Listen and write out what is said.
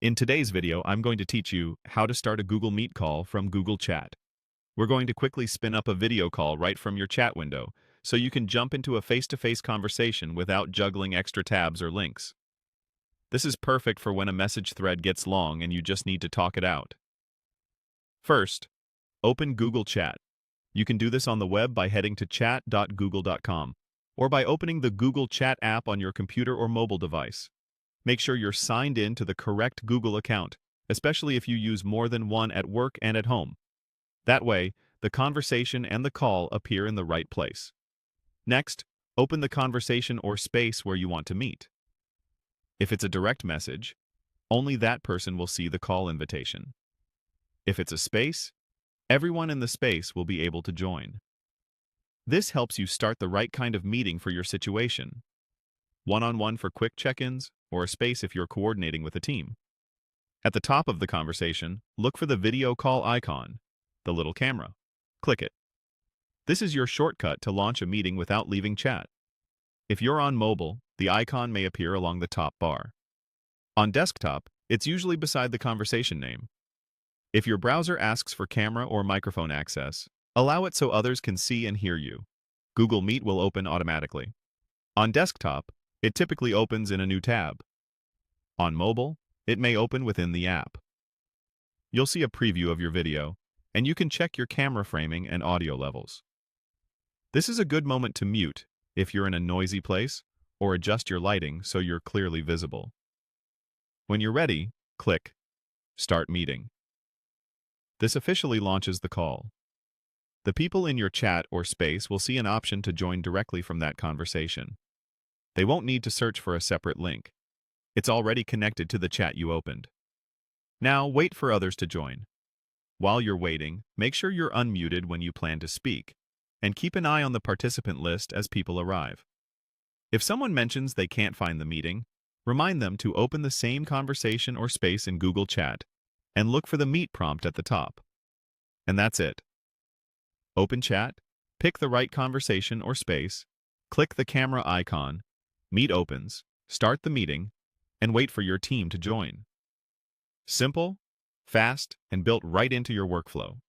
In today's video, I'm going to teach you how to start a Google Meet call from Google Chat. We're going to quickly spin up a video call right from your chat window, so you can jump into a face-to-face conversation without juggling extra tabs or links. This is perfect for when a message thread gets long and you just need to talk it out. First, open Google Chat. You can do this on the web by heading to chat.google.com or by opening the Google Chat app on your computer or mobile device. Make sure you're signed in to the correct Google account, especially if you use more than one at work and at home. That way, the conversation and the call appear in the right place. Next, open the conversation or space where you want to meet. If it's a direct message, only that person will see the call invitation. If it's a space, everyone in the space will be able to join. This helps you start the right kind of meeting for your situation. One-on-one for quick check-ins, or a space if you're coordinating with a team. At the top of the conversation, look for the video call icon, the little camera. Click it. This is your shortcut to launch a meeting without leaving chat. If you're on mobile, the icon may appear along the top bar. On desktop, it's usually beside the conversation name. If your browser asks for camera or microphone access, allow it so others can see and hear you. Google Meet will open automatically. On desktop, it typically opens in a new tab. On mobile, it may open within the app. You'll see a preview of your video, and you can check your camera framing and audio levels. This is a good moment to mute if you're in a noisy place, or adjust your lighting so you're clearly visible. When you're ready, click Start Meeting. This officially launches the call. The people in your chat or space will see an option to join directly from that conversation. They won't need to search for a separate link. It's already connected to the chat you opened. Now, wait for others to join. While you're waiting, make sure you're unmuted when you plan to speak, and keep an eye on the participant list as people arrive. If someone mentions they can't find the meeting, remind them to open the same conversation or space in Google Chat, and look for the Meet prompt at the top. And that's it. Open Chat, pick the right conversation or space, click the camera icon, Meet opens, start the meeting, and wait for your team to join. Simple, fast, and built right into your workflow.